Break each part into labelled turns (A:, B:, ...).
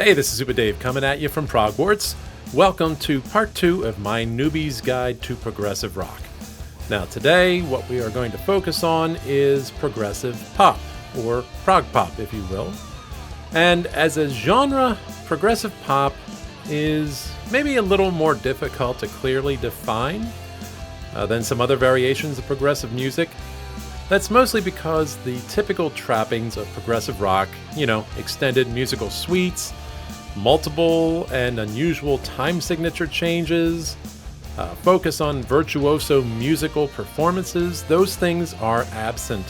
A: Hey, this is Super Dave coming at you from Progwarts. Welcome to part 2 of my Newbies Guide to Progressive Rock. Now today, what we are going to focus on is progressive pop, or prog pop if you will. And as a genre, progressive pop is maybe a little more difficult to clearly define than some other variations of progressive music. That's mostly because the typical trappings of progressive rock, extended musical suites, multiple and unusual time signature changes, focus on virtuoso musical performances, those things are absent,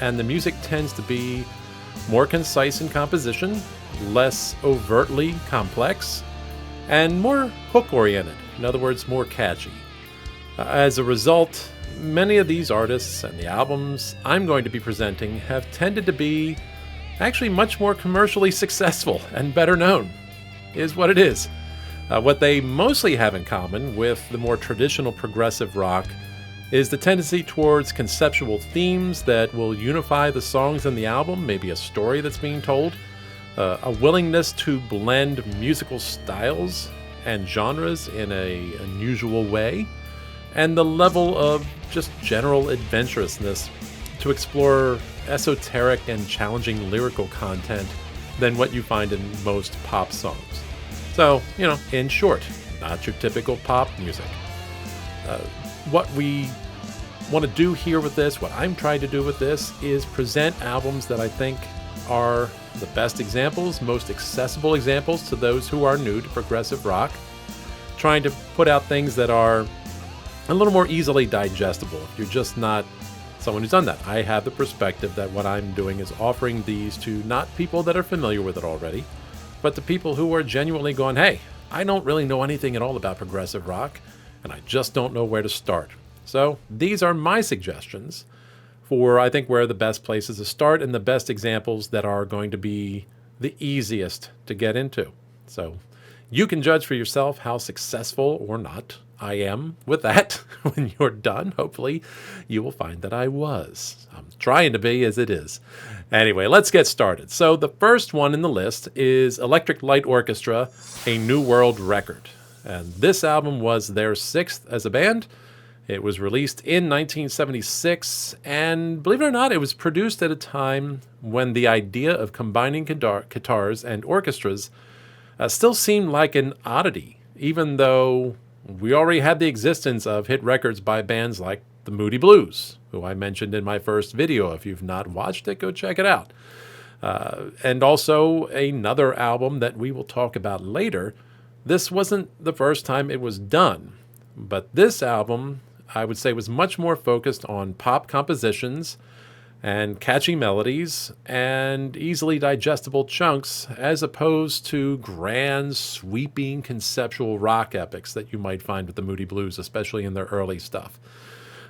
A: and the music tends to be more concise in composition, less overtly complex, and more hook-oriented, in other words, more catchy. As a result, many of these artists and the albums I'm going to be presenting have tended to be actually much more commercially successful and better known, is what it is. What they mostly have in common with the more traditional progressive rock is the tendency towards conceptual themes that will unify the songs in the album, maybe a story that's being told, a willingness to blend musical styles and genres in an unusual way, and the level of just general adventurousness to explore esoteric and challenging lyrical content than what you find in most pop songs. So, in short, not your typical pop music. What we want to do here with this, what I'm trying to do with this, is present albums that I think are the best examples, most accessible examples to those who are new to progressive rock, trying to put out things that are a little more easily digestible if you're just not someone who's done that. I have the perspective that what I'm doing is offering these to not people that are familiar with it already, but to people who are genuinely going, hey, I don't really know anything at all about progressive rock, and I just don't know where to start. So these are my suggestions for, I think, where the best places to start and the best examples that are going to be the easiest to get into. So you can judge for yourself how successful or not I am with that when you're done. Hopefully you will find that I was. I'm trying to be, as it is. Anyway, let's get started. So the first one in the list is Electric Light Orchestra, A New World Record. And this album was their 6th as a band. It was released in 1976, and believe it or not, it was produced at a time when the idea of combining guitars and orchestras still seemed like an oddity, even though we already had the existence of hit records by bands like the Moody Blues, who I mentioned in my first video. If you've not watched it, go check it out. And also another album that we will talk about later. This wasn't the first time it was done, but this album, I would say, was much more focused on pop compositions and catchy melodies and easily digestible chunks, as opposed to grand, sweeping, conceptual rock epics that you might find with the Moody Blues, especially in their early stuff.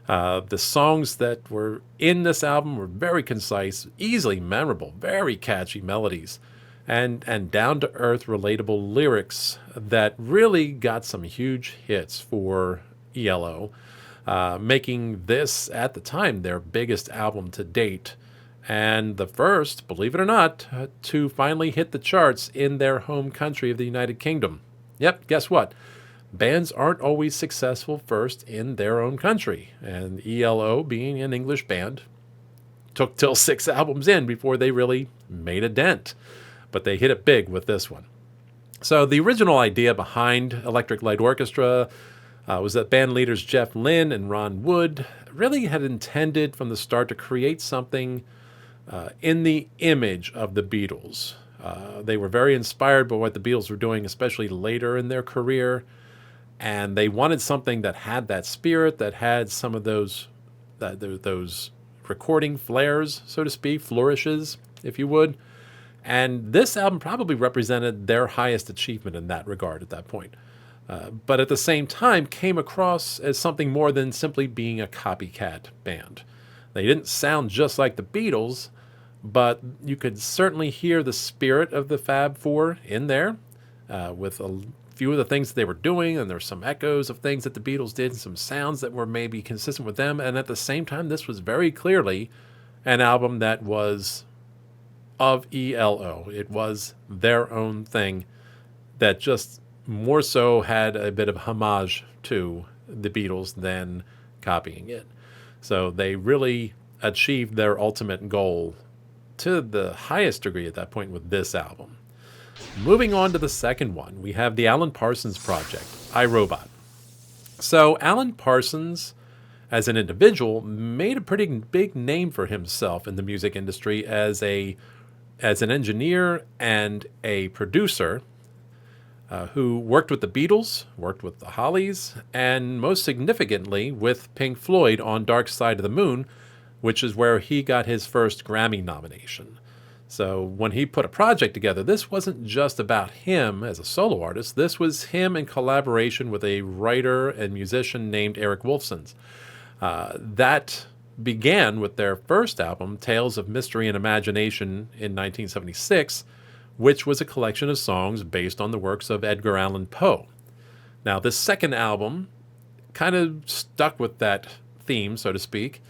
A: The songs that were in this album were very concise, easily memorable, very catchy melodies, and down-to-earth, relatable lyrics that really got some huge hits for ELO. Making this, at the time, their biggest album to date, and the first, believe it or not, to finally hit the charts in their home country of the United Kingdom. Yep, guess what? Bands aren't always successful first in their own country, and ELO, being an English band, took till 6 albums in before they really made a dent, but they hit it big with this one. So the original idea behind Electric Light Orchestra was that band leaders Jeff Lynne and Ron Wood really had intended from the start to create something in the image of the Beatles. They were very inspired by what the Beatles were doing, especially later in their career, and they wanted something that had that spirit, that had some of those recording flares, so to speak, flourishes, if you would. And this album probably represented their highest achievement in that regard at that point. But at the same time came across as something more than simply being a copycat band. They didn't sound just like the Beatles, but you could certainly hear the spirit of the Fab Four in there, with a few of the things that they were doing, and there's some echoes of things that the Beatles did, and some sounds that were maybe consistent with them. And at the same time, this was very clearly an album that was of ELO. It was their own thing that just more so had a bit of homage to the Beatles than copying it. So they really achieved their ultimate goal to the highest degree at that point with this album. Moving on to the second one, we have the Alan Parsons Project, I, Robot. So Alan Parsons, as an individual, made a pretty big name for himself in the music industry as an engineer and a producer who worked with the Beatles, worked with the Hollies, and most significantly with Pink Floyd on Dark Side of the Moon, which is where he got his first Grammy nomination. So when he put a project together, this wasn't just about him as a solo artist. This was him in collaboration with a writer and musician named Eric Wolfsons. That began with their first album, Tales of Mystery and Imagination, in 1976, which was a collection of songs based on the works of Edgar Allan Poe. Now, this second album kind of stuck with that theme, so to speak,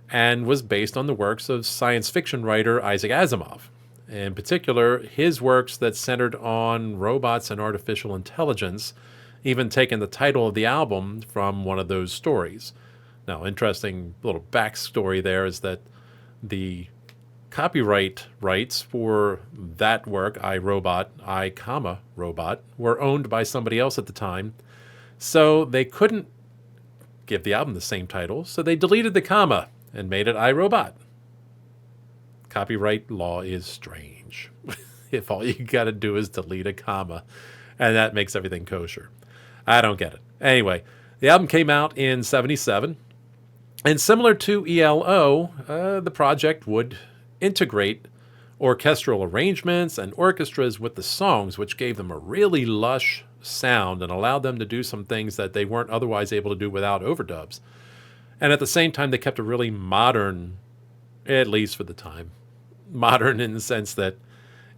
A: and was based on the works of science fiction writer Isaac Asimov. In particular, his works that centered on robots and artificial intelligence, even taking the title of the album from one of those stories. Now, interesting little backstory there is that the copyright rights for that work, I, Robot, I, Robot, were owned by somebody else at the time, so they couldn't give the album the same title, so they deleted the comma and made it I, Robot. Copyright law is strange. If all you got to do is delete a comma, and that makes everything kosher. I don't get it. Anyway, the album came out in 1977, and similar to ELO, the project would integrate orchestral arrangements and orchestras with the songs, which gave them a really lush sound and allowed them to do some things that they weren't otherwise able to do without overdubs. And at the same time, they kept a really modern, at least for the time, modern in the sense that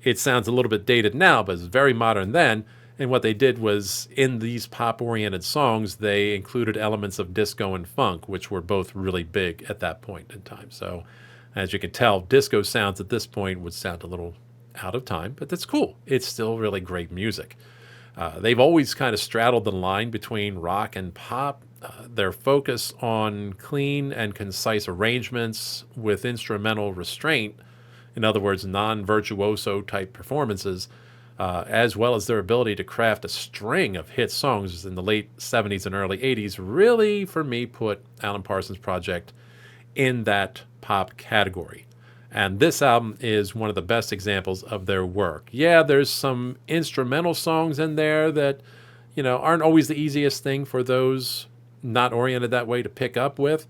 A: it sounds a little bit dated now, but it's very modern then. And what they did was, in these pop-oriented songs, they included elements of disco and funk, which were both really big at that point in time. So, as you can tell, disco sounds at this point would sound a little out of time, but that's cool. It's still really great music. They've always kind of straddled the line between rock and pop. Their focus on clean and concise arrangements with instrumental restraint, in other words, non-virtuoso type performances, as well as their ability to craft a string of hit songs in the late 70s and early 80s, really, for me, put Alan Parsons Project in that pop category. And this album is one of the best examples of their work. Yeah, there's some instrumental songs in there that, aren't always the easiest thing for those not oriented that way to pick up with,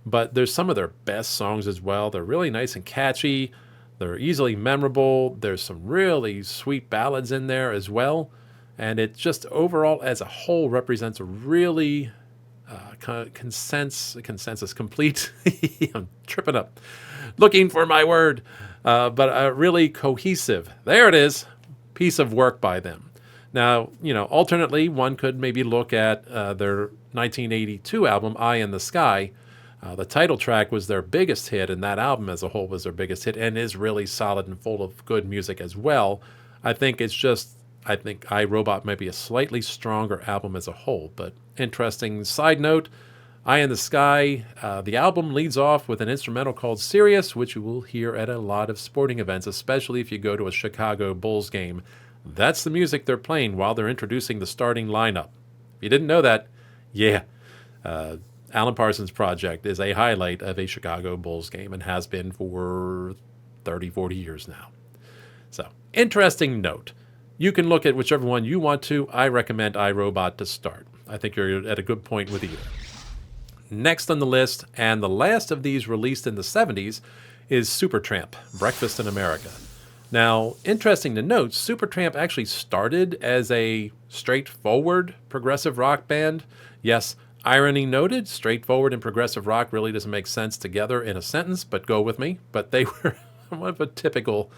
A: but there's some of their best songs as well. They're really nice and catchy. They're easily memorable. There's some really sweet ballads in there as well. And it just overall as a whole represents a really consensus complete. I'm tripping up. Looking for my word. But a really cohesive, there it is, piece of work by them. Now, alternately, one could maybe look at their 1982 album, Eye in the Sky. The title track was their biggest hit, and that album as a whole was their biggest hit, and is really solid and full of good music as well. I think I, Robot might be a slightly stronger album as a whole, but interesting side note, Eye in the Sky, the album leads off with an instrumental called Sirius, which you will hear at a lot of sporting events, especially if you go to a Chicago Bulls game. That's the music they're playing while they're introducing the starting lineup. If you didn't know that, yeah. Alan Parsons Project is a highlight of a Chicago Bulls game and has been for 30, 40 years now. So, interesting note. You can look at whichever one you want to. I recommend iRobot to start. I think you're at a good point with either. Next on the list, and the last of these released in the 70s, is Supertramp, Breakfast in America. Now, interesting to note, Supertramp actually started as a straightforward progressive rock band. Yes, irony noted, straightforward and progressive rock really doesn't make sense together in a sentence, but go with me. But they were one of a typical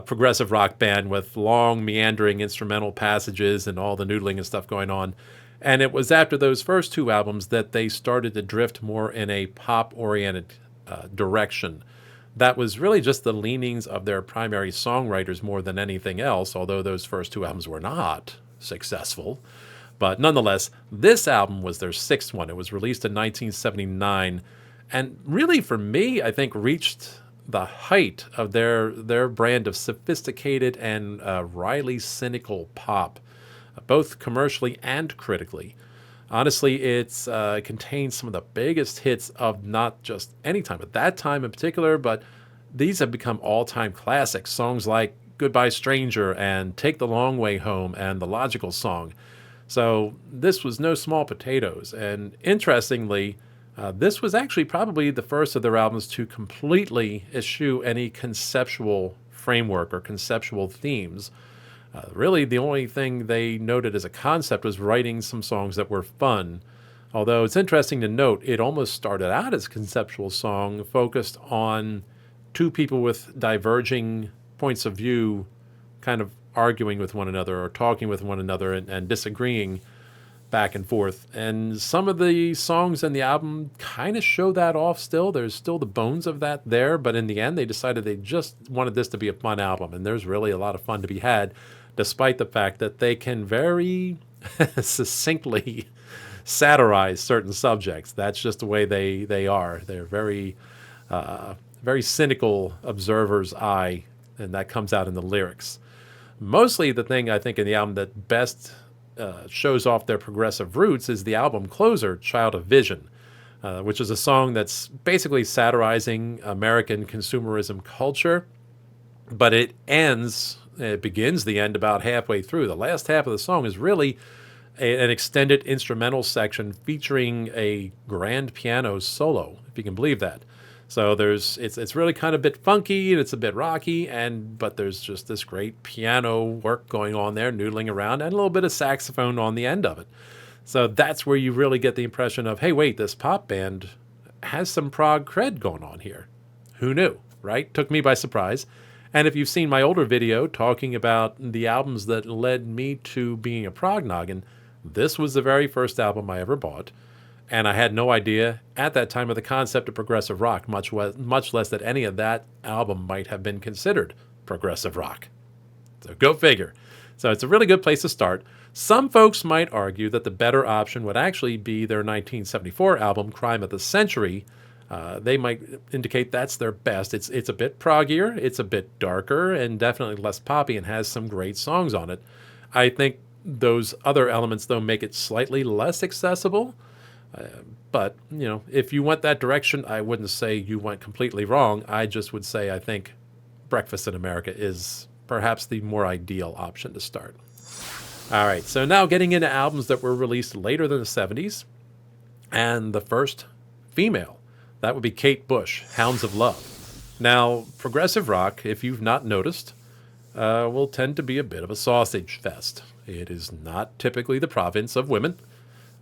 A: progressive rock band with long, meandering instrumental passages and all the noodling and stuff going on. And it was after those first two albums that they started to drift more in a pop-oriented direction. That was really just the leanings of their primary songwriters more than anything else, although those first two albums were not. successful. But nonetheless, this album was their sixth one. It was released in 1979. And really, for me, I think reached the height of their brand of sophisticated and wryly cynical pop, both commercially and critically. Honestly, it contains some of the biggest hits of not just any time, but that time in particular, but these have become all-time classics. Songs like Goodbye Stranger and Take the Long Way Home and The Logical Song. So this was no small potatoes. And interestingly, this was actually probably the first of their albums to completely eschew any conceptual framework or conceptual themes. Really, the only thing they noted as a concept was writing some songs that were fun. Although it's interesting to note, it almost started out as a conceptual song focused on two people with diverging points of view kind of arguing with one another or talking with one another and disagreeing back and forth. And some of the songs in the album kind of show that off still. There's still the bones of that there, but in the end, they decided they just wanted this to be a fun album. And there's really a lot of fun to be had, despite the fact that they can very succinctly satirize certain subjects. That's just the way they are. They're very, very cynical observer's eye, and that comes out in the lyrics. Mostly the thing I think in the album that best shows off their progressive roots is the album closer, Child of Vision, which is a song that's basically satirizing American consumerism culture, but it begins the end about halfway through. The last half of the song is really an extended instrumental section featuring a grand piano solo, if you can believe that. So it's really kind of a bit funky and it's a bit rocky, but there's just this great piano work going on there, noodling around, and a little bit of saxophone on the end of it. So that's where you really get the impression of, hey, wait, this pop band has some prog cred going on here. Who knew, right? Took me by surprise. And if you've seen my older video talking about the albums that led me to being a prog noggin, this was the very first album I ever bought. And I had no idea at that time of the concept of progressive rock, much less that any of that album might have been considered progressive rock. So go figure. So it's a really good place to start. Some folks might argue that the better option would actually be their 1974 album, Crime of the Century. They might indicate that's their best. It's a bit proggier, it's a bit darker, and definitely less poppy, and has some great songs on it. I think those other elements, though, make it slightly less accessible. But, if you went that direction, I wouldn't say you went completely wrong. I just would say I think Breakfast in America is perhaps the more ideal option to start. All right, so now getting into albums that were released later than the 70s. And the first female, that would be Kate Bush, Hounds of Love. Now, progressive rock, if you've not noticed, will tend to be a bit of a sausage fest. It is not typically the province of women.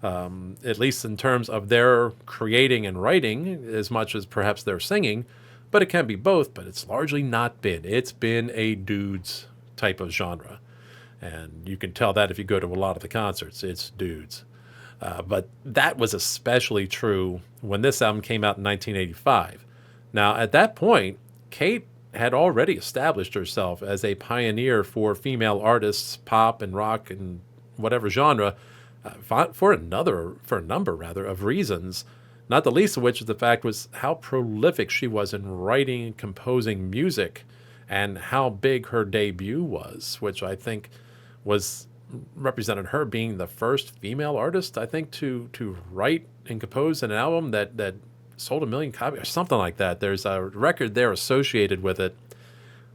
A: At least in terms of their creating and writing, as much as perhaps their singing, but it can be both, but it's largely not been. It's been a dudes type of genre, and you can tell that if you go to a lot of the concerts, it's dudes. But that was especially true when this album came out in 1985. Now, at that point, Kate had already established herself as a pioneer for female artists, pop and rock and whatever genre, for a number of reasons, not the least of which is the fact was how prolific she was in writing and composing music, and how big her debut was, which I think represented her being the first female artist, I think, to write and compose an album that sold 1 million copies or something like that. There's a record there associated with it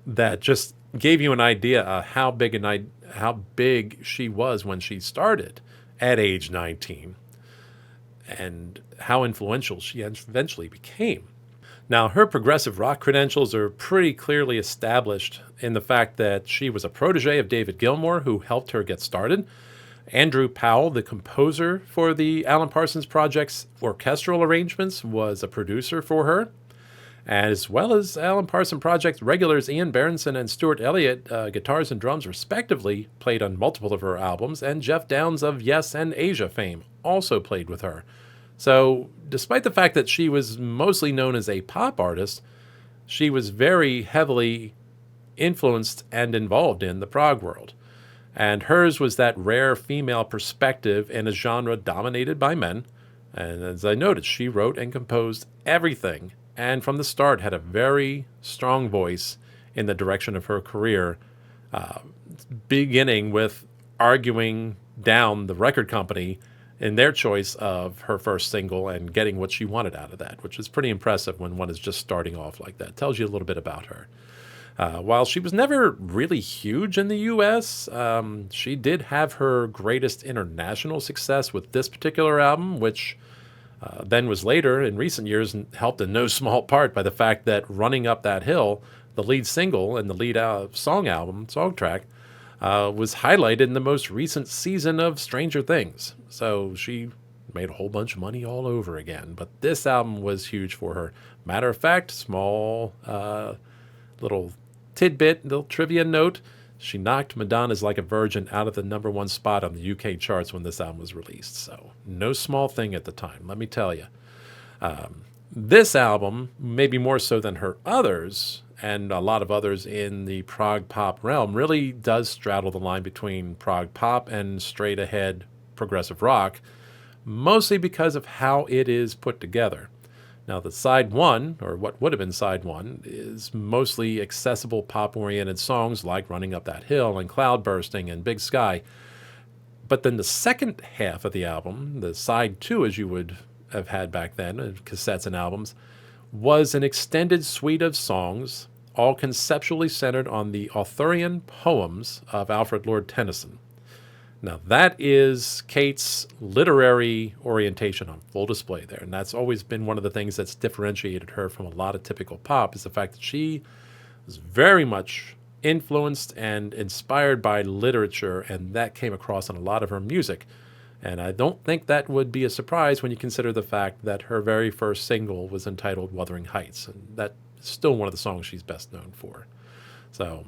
A: that just gave you an idea of how big she was when she started at age 19, and how influential she eventually became. Now, her progressive rock credentials are pretty clearly established in the fact that she was a protege of David Gilmour, who helped her get started. Andrew Powell, the composer for the Alan Parsons Project's orchestral arrangements, was a producer for her, as well as Alan Parsons Project regulars Ian Berenson and Stuart Elliott, guitars and drums respectively, played on multiple of her albums, and Jeff Downes of Yes and Asia fame also played with her. So, despite the fact that she was mostly known as a pop artist, she was very heavily influenced and involved in the prog world. And hers was that rare female perspective in a genre dominated by men. And as I noted, she wrote and composed everything, and from the start had a very strong voice in the direction of her career, beginning with arguing down the record company in their choice of her first single and getting what she wanted out of that, which is pretty impressive when one is just starting off like that. Tells you a little bit about her. While she was never really huge in the U.S., she did have her greatest international success with this particular album, which then was later in recent years helped in no small part by the fact that Running Up That Hill, the lead single and the lead song track, was highlighted in the most recent season of Stranger Things. So she made a whole bunch of money all over again. But this album was huge for her. Matter of fact, small little tidbit, little trivia note, she knocked Madonna's Like a Virgin out of the #1 spot on the UK charts when this album was released. So no small thing at the time, let me tell you. This album, maybe more so than her others, and a lot of others in the prog pop realm, really does straddle the line between prog pop and straight ahead progressive rock, mostly because of how it is put together. Now, the side one, or what would have been side one, is mostly accessible pop-oriented songs like Running Up That Hill and Cloudbursting and Big Sky. But then the second half of the album, the side two as you would have had back then, cassettes and albums, was an extended suite of songs, all conceptually centered on the Arthurian poems of Alfred Lord Tennyson. Now, that is Kate's literary orientation on full display there, and that's always been one of the things that's differentiated her from a lot of typical pop, is the fact that she was very much influenced and inspired by literature, and that came across in a lot of her music. And I don't think that would be a surprise when you consider the fact that her very first single was entitled Wuthering Heights, and that's still one of the songs she's best known for. So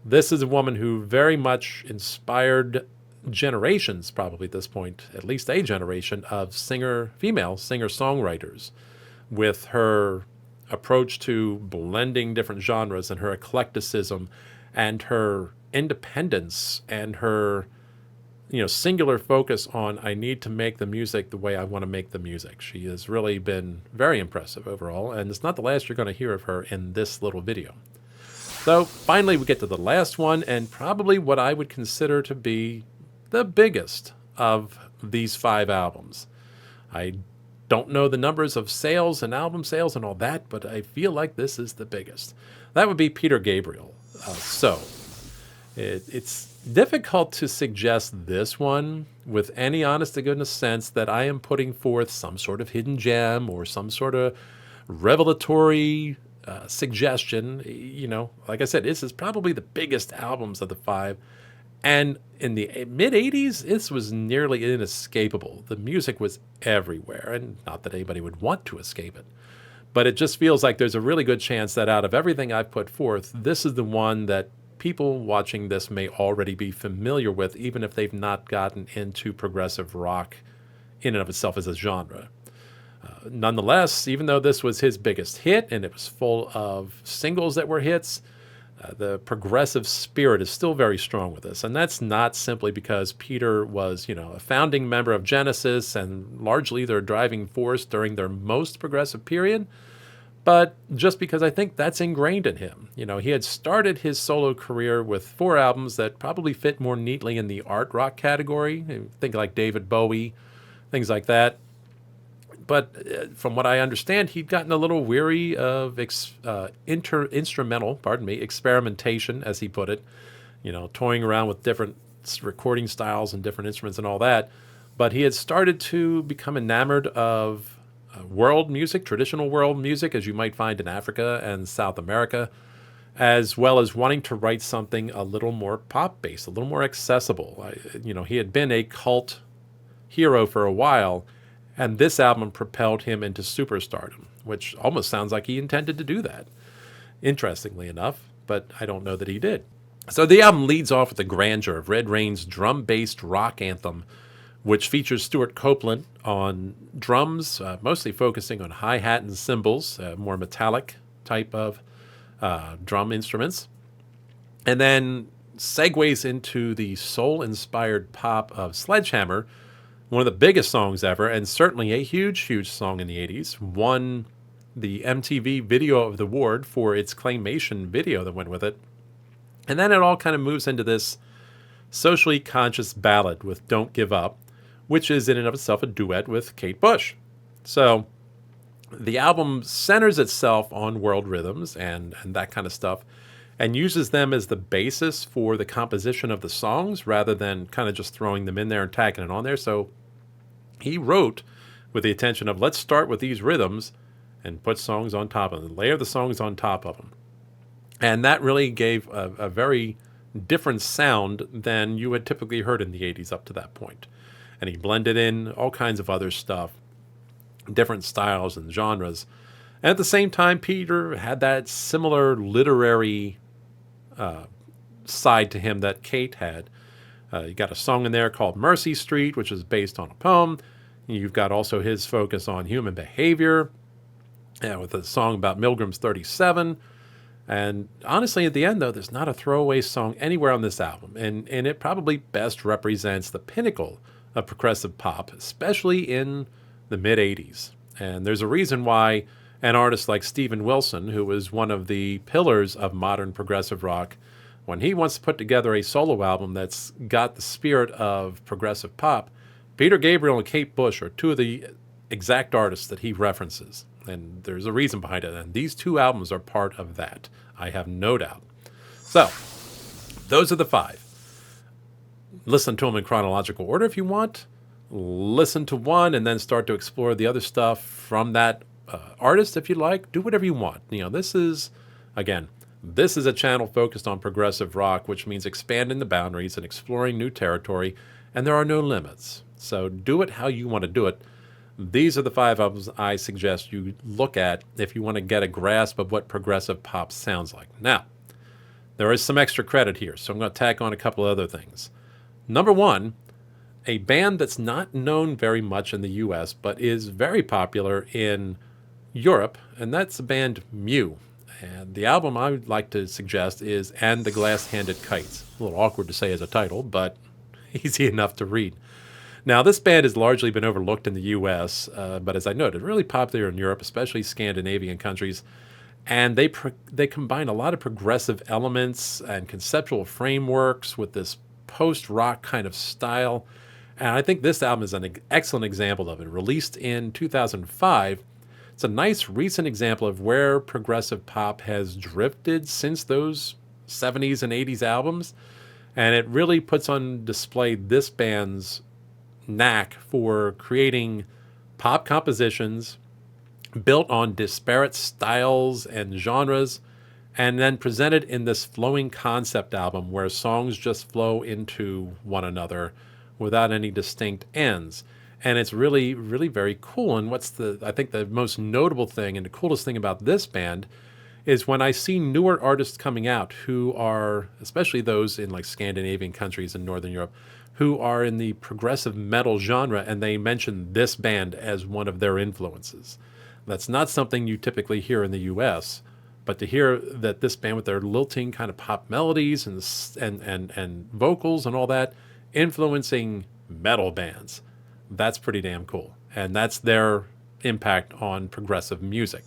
A: this is a woman who very much inspired generations, probably at this point, at least a generation of female singer-songwriters, with her approach to blending different genres and her eclecticism and her independence and her singular focus on, I need to make the music the way I want to make the music. She has really been very impressive overall, and it's not the last you're going to hear of her in this little video. So finally we get to the last one, and probably what I would consider to be the biggest of these 5 albums. I don't know the numbers of sales and album sales and all that, but I feel like this is the biggest. That would be Peter Gabriel. It's difficult to suggest this one with any honest-to-goodness sense that I am putting forth some sort of hidden gem or some sort of revelatory suggestion. Like I said, this is probably the biggest albums of the 5. And in the mid-'80s, this was nearly inescapable. The music was everywhere, and not that anybody would want to escape it. But it just feels like there's a really good chance that out of everything I've put forth, this is the one that people watching this may already be familiar with, even if they've not gotten into progressive rock in and of itself as a genre. Nonetheless, even though this was his biggest hit, and it was full of singles that were hits, the progressive spirit is still very strong with this. And that's not simply because Peter was, a founding member of Genesis and largely their driving force during their most progressive period, but just because I think that's ingrained in him. He had started his solo career with 4 albums that probably fit more neatly in the art rock category. Think like David Bowie, things like that. But from what I understand, he'd gotten a little weary of instrumental experimentation, as he put it, toying around with different recording styles and different instruments and all that. But he had started to become enamored of world music, traditional world music, as you might find in Africa and South America, as well as wanting to write something a little more pop-based, a little more accessible. He had been a cult hero for a while, and this album propelled him into superstardom, which almost sounds like he intended to do that, interestingly enough, but I don't know that he did. So the album leads off with the grandeur of Red Rain's drum-based rock anthem, which features Stuart Copeland on drums, mostly focusing on hi-hat and cymbals, more metallic type of drum instruments. And then segues into the soul-inspired pop of Sledgehammer, one of the biggest songs ever, and certainly a huge, huge song in the 80s. Won the MTV Video of the Award for its claymation video that went with it. And then it all kind of moves into this socially conscious ballad with Don't Give Up, which is in and of itself a duet with Kate Bush. So the album centers itself on world rhythms and that kind of stuff, and uses them as the basis for the composition of the songs rather than kind of just throwing them in there and tacking it on there. So he wrote with the intention of, let's start with these rhythms and put songs on top of them, layer the songs on top of them. And that really gave a very different sound than you had typically heard in the 80s up to that point. And he blended in all kinds of other stuff, different styles and genres. And at the same time, Peter had that similar literary side to him that Kate had. You got a song in there called Mercy Street, which is based on a poem. You've got also his focus on human behavior, with a song about Milgram's 37. And honestly, at the end, though, there's not a throwaway song anywhere on this album. And it probably best represents the pinnacle of progressive pop, especially in the mid-'80s. And there's a reason why an artist like Steven Wilson, who was one of the pillars of modern progressive rock, when he wants to put together a solo album that's got the spirit of progressive pop, Peter Gabriel and Kate Bush are two of the exact artists that he references. And there's a reason behind it. And these two albums are part of that. I have no doubt. So, those are the 5. Listen to them in chronological order if you want. Listen to one and then start to explore the other stuff from that artist if you like. Do whatever you want. This is a channel focused on progressive rock, which means expanding the boundaries and exploring new territory, and there are no limits. So do it how you want to do it. These are the 5 albums I suggest you look at if you want to get a grasp of what progressive pop sounds like. Now, there is some extra credit here, so I'm going to tack on a couple of other things. Number 1, a band that's not known very much in the U.S., but is very popular in Europe, and that's the band Mew. And the album I would like to suggest is And the Glass-Handed Kites. A little awkward to say as a title, but easy enough to read. Now, this band has largely been overlooked in the U.S., but as I noted, really popular in Europe, especially Scandinavian countries. And they combine a lot of progressive elements and conceptual frameworks with this post-rock kind of style. And I think this album is an excellent example of it. Released in 2005, it's a nice recent example of where progressive pop has drifted since those 70s and 80s albums. And it really puts on display this band's knack for creating pop compositions built on disparate styles and genres, and then presented in this flowing concept album where songs just flow into one another without any distinct ends. And it's really, really very cool. And I think the most notable thing and the coolest thing about this band is when I see newer artists coming out who are, especially those in like Scandinavian countries and Northern Europe, who are in the progressive metal genre, and they mention this band as one of their influences. That's not something you typically hear in the U.S., but to hear that this band with their lilting kind of pop melodies and vocals and all that, influencing metal bands, that's pretty damn cool. And that's their impact on progressive music.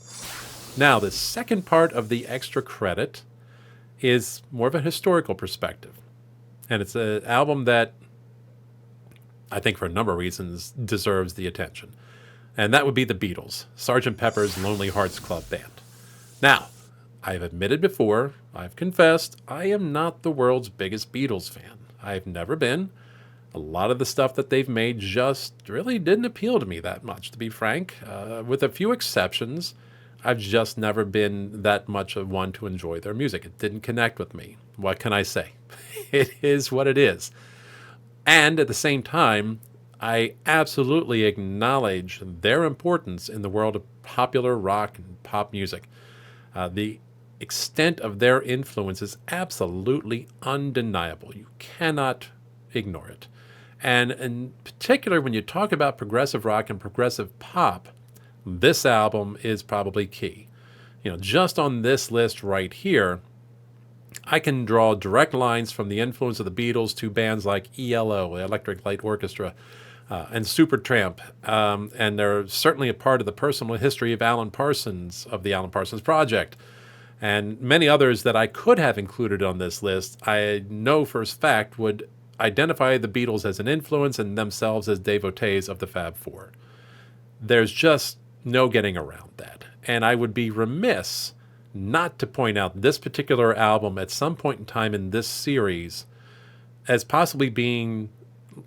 A: Now, the second part of the extra credit is more of a historical perspective. And it's an album that I think for a number of reasons deserves the attention. And that would be the Beatles, Sgt. Pepper's Lonely Hearts Club Band. Now, I've admitted before, I've confessed, I am not the world's biggest Beatles fan. I've never been. A lot of the stuff that they've made just really didn't appeal to me that much, to be frank. With a few exceptions, I've just never been that much of one to enjoy their music. It didn't connect with me. What can I say? It is what it is. And at the same time, I absolutely acknowledge their importance in the world of popular rock and pop music. The extent of their influence is absolutely undeniable. You cannot ignore it. And in particular, when you talk about progressive rock and progressive pop, this album is probably key. Just on this list right here, I can draw direct lines from the influence of the Beatles to bands like ELO, the Electric Light Orchestra, and Supertramp, and they're certainly a part of the personal history of Alan Parsons, of the Alan Parsons Project, and many others that I could have included on this list. I know for a fact would identify the Beatles as an influence and themselves as devotees of the Fab Four. There's just no getting around that, and I would be remiss not to point out this particular album at some point in time in this series as possibly being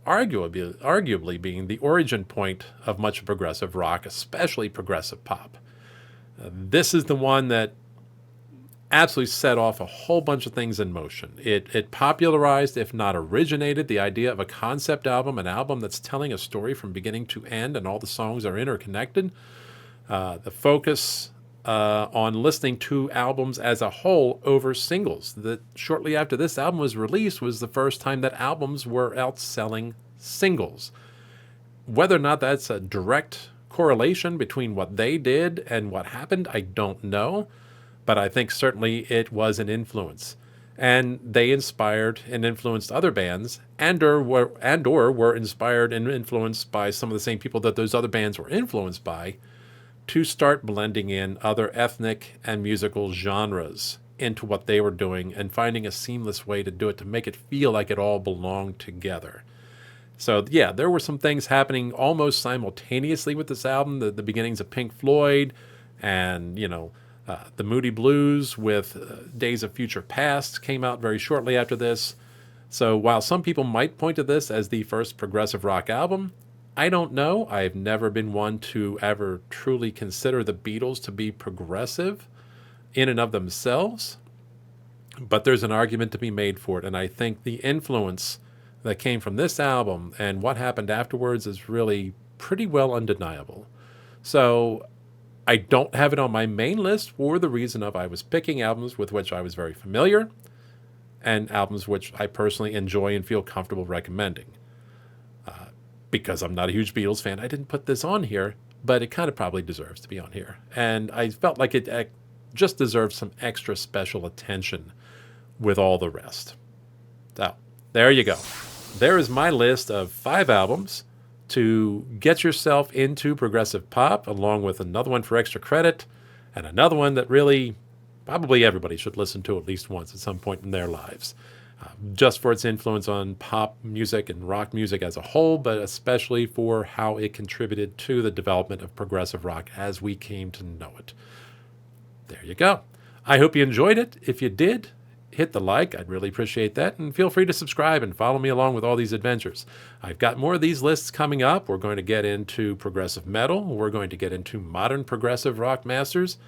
A: arguably being the origin point of much of progressive rock, especially progressive pop. This is the one that absolutely set off a whole bunch of things in motion. It popularized, if not originated, the idea of a concept album, an album that's telling a story from beginning to end and all the songs are interconnected. The focus on listening to albums as a whole over singles. That shortly after this album was released was the first time that albums were outselling singles. Whether or not that's a direct correlation between what they did and what happened, I don't know, but I think certainly it was an influence. And they inspired and influenced other bands and or were inspired and influenced by some of the same people that those other bands were influenced by, to start blending in other ethnic and musical genres into what they were doing and finding a seamless way to do it to make it feel like it all belonged together. So yeah, there were some things happening almost simultaneously with this album, the beginnings of Pink Floyd and, the Moody Blues with Days of Future Past came out very shortly after this. So while some people might point to this as the first progressive rock album, I don't know. I've never been one to ever truly consider the Beatles to be progressive in and of themselves, but there's an argument to be made for it, and I think the influence that came from this album and what happened afterwards is really pretty well undeniable. So I don't have it on my main list for the reason of I was picking albums with which I was very familiar and albums which I personally enjoy and feel comfortable recommending. Because I'm not a huge Beatles fan, I didn't put this on here, but it kind of probably deserves to be on here. And I felt like it just deserves some extra special attention with all the rest. So, there you go. There is my list of 5 albums to get yourself into progressive pop, along with another one for extra credit, and another one that really probably everybody should listen to at least once at some point in their lives. Just for its influence on pop music and rock music as a whole, but especially for how it contributed to the development of progressive rock as we came to know it. There you go. I hope you enjoyed it. If you did, hit the like. I'd really appreciate that. And feel free to subscribe and follow me along with all these adventures. I've got more of these lists coming up. We're going to get into progressive metal. We're going to get into modern progressive rock masters.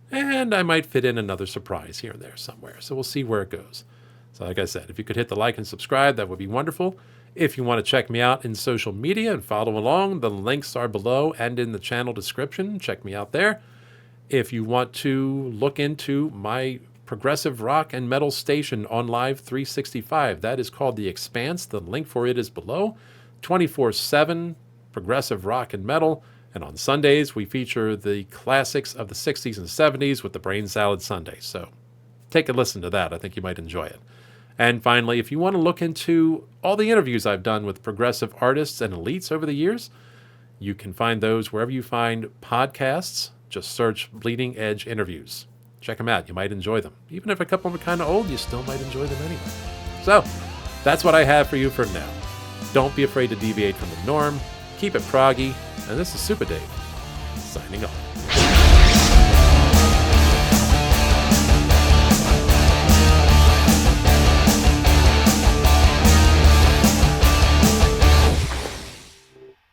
A: And I might fit in another surprise here and there somewhere. So we'll see where it goes. So like I said, if you could hit the like and subscribe, that would be wonderful. If you want to check me out in social media and follow along, the links are below and in the channel description. Check me out there. If you want to look into my progressive rock and metal station on Live 365, that is called The Expanse. The link for it is below. 24/7 progressive rock and metal. And on Sundays, we feature the classics of the 60s and 70s with the Brain Salad Sunday. So take a listen to that. I think you might enjoy it. And finally, if you want to look into all the interviews I've done with progressive artists and elites over the years, you can find those wherever you find podcasts. Just search Bleeding Edge Interviews. Check them out. You might enjoy them. Even if a couple of them are kind of old, you still might enjoy them anyway. So, that's what I have for you for now. Don't be afraid to deviate from the norm. Keep it proggy. And this is Super Dave, signing off.